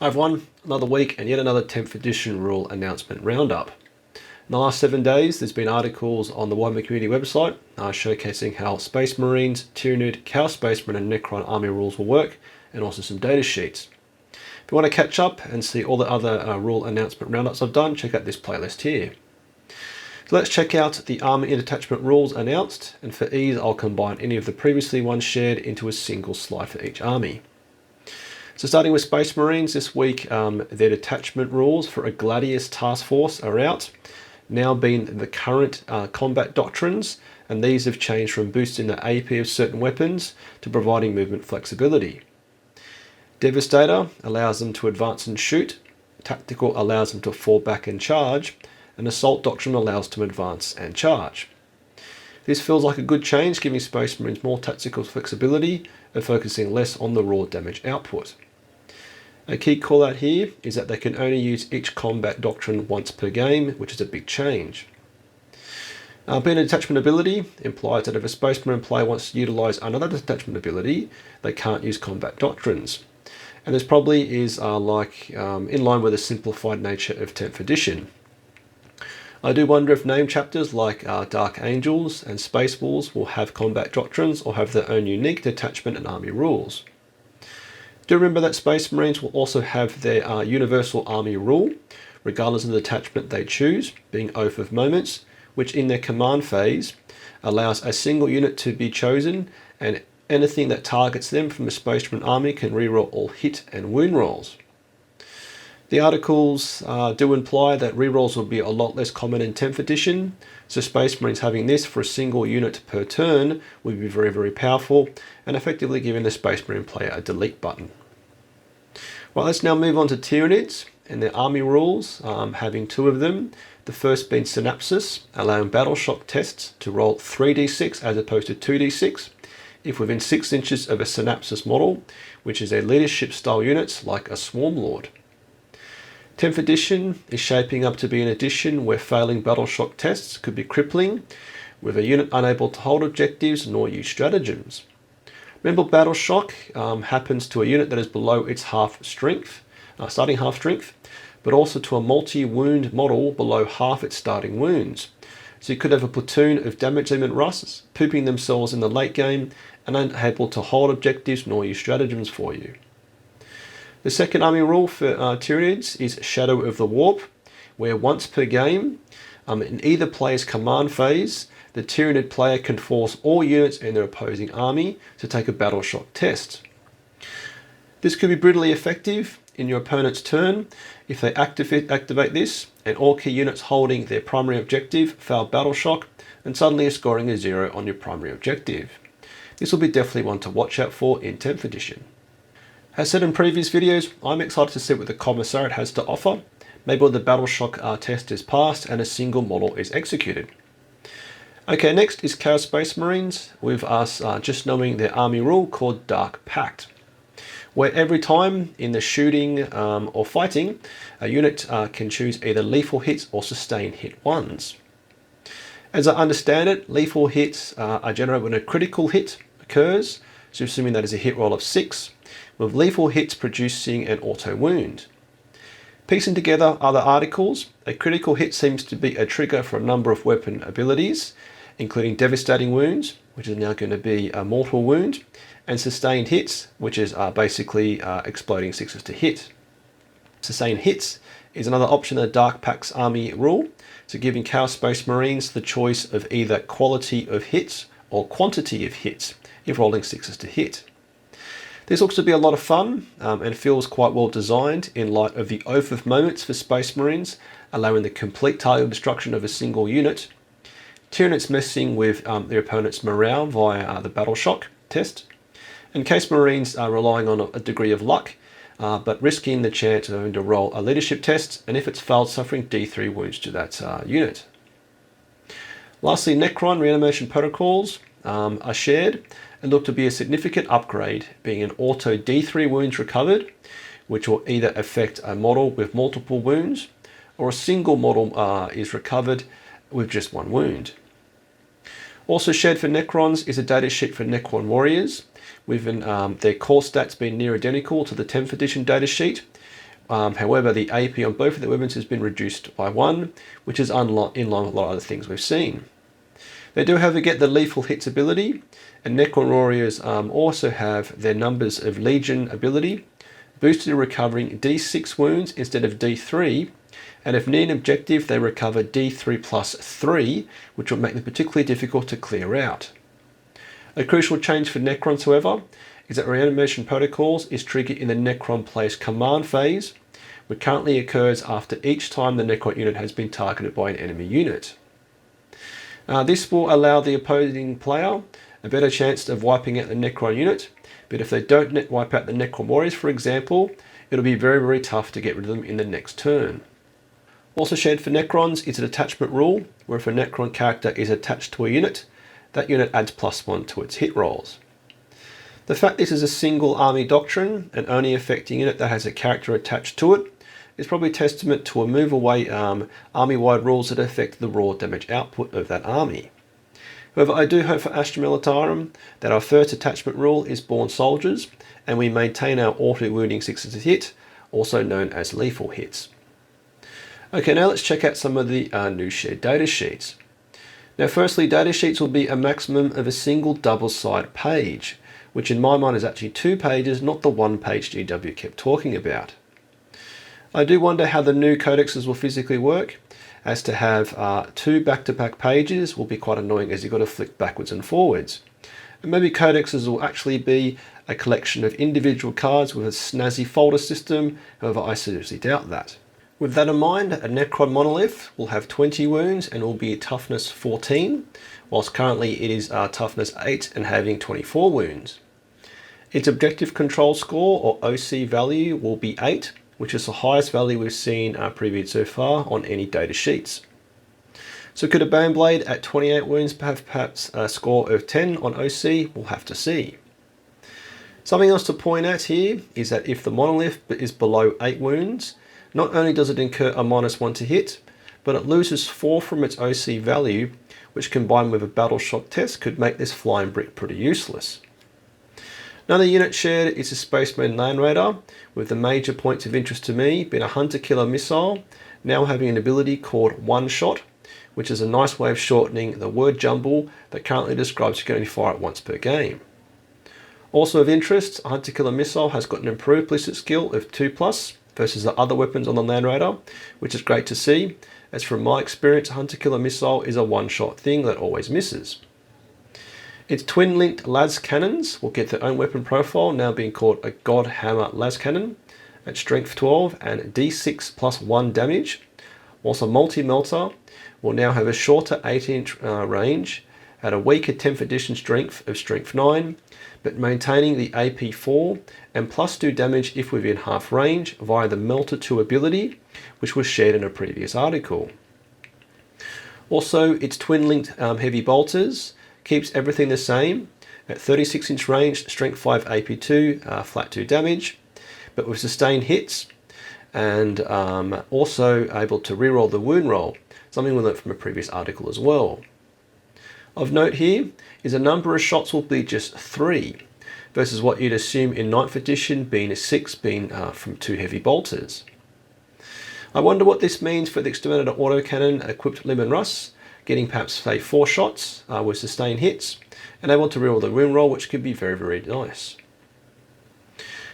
Hi everyone, another week and yet another 10th edition rule announcement roundup. In the last 7 days, there's been articles on the Warhammer community website showcasing how Space Marines, Tyranid, Chaos Space Marine and Necron army rules will work, and also some data sheets. If you want to catch up and see all the other rule announcement roundups I've done, check out this playlist here. So let's check out the army and detachment rules announced, and for ease I'll combine any of the previously ones shared into a single slide for each army. So starting with Space Marines this week, their detachment rules for a Gladius task force are out, now being the current combat doctrines, and these have changed from boosting the AP of certain weapons to providing movement flexibility. Devastator allows them to advance and shoot, Tactical allows them to fall back and charge, and Assault Doctrine allows them to advance and charge. This feels like a good change, giving Space Marines more tactical flexibility and focusing less on the raw damage output. A key call out here is that they can only use each combat doctrine once per game, which is a big change. Being a detachment ability implies that if a Space Marine player wants to utilise another detachment ability, they can't use combat doctrines. And this probably is in line with the simplified nature of 10th edition. I do wonder if name chapters like Dark Angels and Space Wolves will have combat doctrines or have their own unique detachment and army rules. Do remember that Space Marines will also have their universal army rule, regardless of the detachment they choose, being Oath of Moments, which in their command phase allows a single unit to be chosen, and anything that targets them from a Space Marine army can reroll all hit and wound rolls. The articles do imply that rerolls will be a lot less common in 10th edition, so Space Marines having this for a single unit per turn would be very, very powerful, and effectively giving the Space Marine player a delete button. Right, let's now move on to Tyranids and their army rules, having two of them. The first being Synapsis, allowing battle shock tests to roll 3d6 as opposed to 2d6 if within 6 inches of a Synapsis model, which is a leadership style unit like a Swarm Lord. 10th edition is shaping up to be an edition where failing battle shock tests could be crippling, with a unit unable to hold objectives nor use stratagems. Remember, battle shock happens to a unit that is below its starting half strength, but also to a multi-wound model below half its starting wounds. So you could have a platoon of damage limit Russes pooping themselves in the late game and unable to hold objectives nor use stratagems for you. The second army rule for Tyranids is Shadow of the Warp, where once per game, in either player's command phase, the Tyranid player can force all units in their opposing army to take a battle shock test. This could be brutally effective in your opponent's turn if they activate this and all key units holding their primary objective fail battle shock, and suddenly you're scoring a 0 on your primary objective. This will be definitely one to watch out for in 10th edition. As said in previous videos, I'm excited to see what the Commissariat has to offer. Maybe when the battle shock test is passed and a single model is executed. Okay, next is Chaos Space Marines, with us just knowing their army rule called Dark Pact, where every time in the shooting or fighting, a unit can choose either lethal hits or sustained hit ones. As I understand it, lethal hits are generated when a critical hit occurs, so assuming that is a hit roll of 6, with lethal hits producing an auto wound. Piecing together other articles, a critical hit seems to be a trigger for a number of weapon abilities, including devastating wounds, which is now going to be a mortal wound, and sustained hits, which is basically exploding 6s to hit. Sustained hits is another option in the Dark Pact's army rule, so giving Chaos Space Marines the choice of either quality of hits or quantity of hits if rolling 6s to hit. This looks to be a lot of fun and feels quite well designed in light of the Oath of Moments for Space Marines, allowing the complete target destruction of a single unit. Tyranids messing with their opponent's morale via the battle shock test. And Chaos Marines are relying on a degree of luck, but risking the chance of having to roll a leadership test, and if it's failed, suffering D3 wounds to that unit. Lastly, Necron reanimation protocols are shared and look to be a significant upgrade, being an auto D3 wounds recovered, which will either affect a model with multiple wounds, or a single model is recovered with just one wound. Also shared for Necrons is a datasheet for Necron warriors, with their core stats being near identical to the 10th edition datasheet, However, the AP on both of the weapons has been reduced by 1, which is in line with a lot of other things we've seen. They do, however, get the lethal hits ability, and Necron Warriors also have their numbers of Legion ability, boosted to recovering D6 wounds instead of D3, and if near an objective they recover D3 plus 3, which will make them particularly difficult to clear out. A crucial change for Necrons, however, is that reanimation protocols is triggered in the Necron player's command phase, which currently occurs after each time the Necron unit has been targeted by an enemy unit. This will allow the opposing player a better chance of wiping out the Necron unit, but if they don't wipe out the Necron Warriors, for example, it'll be very, very tough to get rid of them in the next turn. Also shared for Necrons is a detachment rule, where if a Necron character is attached to a unit, that unit adds +1 to its hit rolls. The fact this is a single army doctrine and only affecting a unit that has a character attached to it is probably testament to a move away army-wide rules that affect the raw damage output of that army. However, I do hope for Astra Militarum that our first attachment rule is Born Soldiers, and we maintain our auto-wounding 6s to hit, also known as lethal hits. Okay, now let's check out some of the new shared datasheets. Now firstly, datasheets will be a maximum of a single double-sided page, which in my mind is actually 2 pages, not the 1-page GW kept talking about. I do wonder how the new codexes will physically work, as to have 2 back-to-back pages will be quite annoying as you've got to flick backwards and forwards. And maybe codexes will actually be a collection of individual cards with a snazzy folder system, however I seriously doubt that. With that in mind, a Necron monolith will have 20 wounds and will be toughness 14, whilst currently it is toughness 8 and having 24 wounds. Its objective control score, or OC value, will be 8, which is the highest value we've seen previewed so far on any data sheets. So could a Baneblade at 28 wounds have perhaps a score of 10 on OC? We'll have to see. Something else to point out here is that if the monolith is below 8 wounds, not only does it incur a -1 to hit, but it loses 4 from its OC value, which combined with a battle shock test could make this flying brick pretty useless. Another unit shared is a Space Marine Land Raider, with the major points of interest to me being a hunter-killer missile, now having an ability called One Shot, which is a nice way of shortening the word jumble that currently describes you can only fire it once per game. Also of interest, a hunter-killer missile has got an improved ballistic skill of 2+ versus the other weapons on the Land Raider, which is great to see, as from my experience, a hunter-killer missile is a one-shot thing that always misses. Its twin-linked las cannons will get their own weapon profile, now being called a God Hammer las cannon at strength 12 and D6 plus 1 damage, whilst a multi-melter will now have a shorter 18-inch range at a weaker 10th edition strength of strength 9, but maintaining the AP 4 and +2 damage if within half range via the Melter 2 ability, which was shared in a previous article. Also, its twin-linked heavy bolters keeps everything the same at 36-inch range, strength 5 AP2, flat 2 damage, but with sustained hits, and also able to reroll the wound roll, something we learnt from a previous article as well. Of note here is a number of shots will be just 3, versus what you'd assume in 9th edition being 6, being from 2 heavy bolters. I wonder what this means for the exterminator autocannon equipped Lim and Russ, getting perhaps say 4 shots with sustained hits, and able to reroll the wound roll, which could be very, very nice.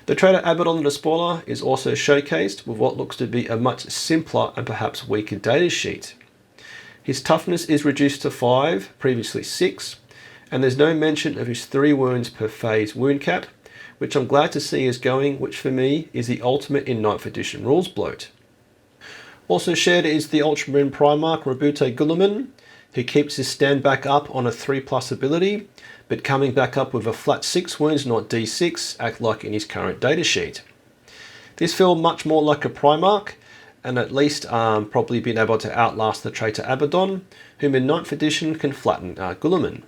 The traitor Abaddon the Despoiler is also showcased with what looks to be a much simpler and perhaps weaker datasheet. His toughness is reduced to 5, previously 6, and there's no mention of his 3 wounds per phase wound cap, which I'm glad to see is going, which for me is the ultimate in 9th edition rules bloat. Also shared is the Ultramarine Primarch Roboute Guilliman, who keeps his stand back up on a 3+ ability, but coming back up with a flat 6 wounds, not D6, act like in his current datasheet. This feels much more like a Primarch, and at least probably been able to outlast the traitor Abaddon, whom in 9th edition can flatten Guilliman.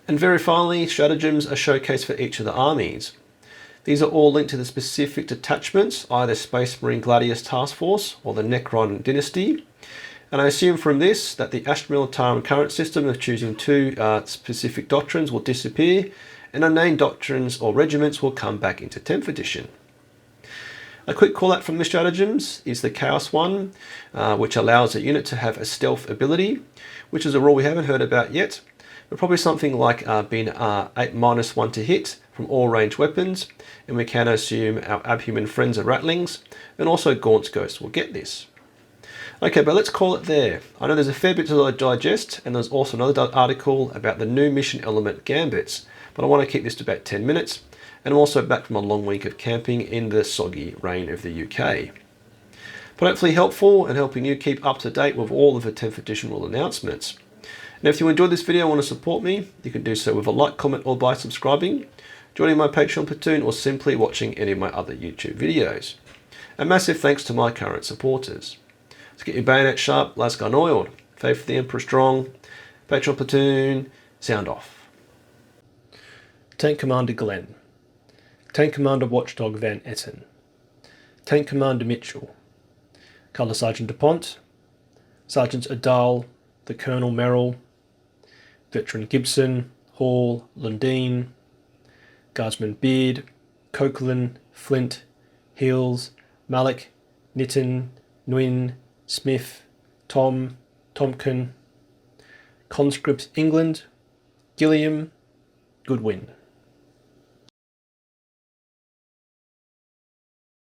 And very finally, stratagems are showcased for each of the armies. These are all linked to the specific detachments, either Space Marine Gladius Task Force or the Necron Dynasty. And I assume from this that the Astra Militarum current system of choosing 2 specific doctrines will disappear, and unnamed doctrines or regiments will come back into 10th edition. A quick call out from the stratagems is the Chaos one, which allows a unit to have a stealth ability, which is a rule we haven't heard about yet, but probably something like being 8-1 to hit from all ranged weapons, and we can assume our abhuman friends are rattlings, and also Gaunt's Ghost will get this. Okay, but let's call it there. I know there's a fair bit to digest, and there's also another article about the new mission element gambits, but I want to keep this to about 10 minutes, and I'm also back from a long week of camping in the soggy rain of the UK. But hopefully helpful and helping you keep up to date with all of the 10th edition rule announcements. And if you enjoyed this video and want to support me, you can do so with a like, comment, or by subscribing, joining my Patreon platoon, or simply watching any of my other YouTube videos. A massive thanks to my current supporters. Let's get your bayonet sharp, last gun oiled, faith for the Emperor strong, Patreon platoon, sound off. Tank Commander GLEN, Tank Commander Watchdog Van Etten, Tank Commander Mitchell, Colour Sergeant DuPont, Sergeants Adal, the Colonel Merrill, Veteran Gibson, Hall, Lundeen, Guardsman Beard, Coquelin, Flint, Hills, Malik, Nitton, Nguyen, Smith, Tom, Tompkin, Conscript England, Gilliam, Goodwin.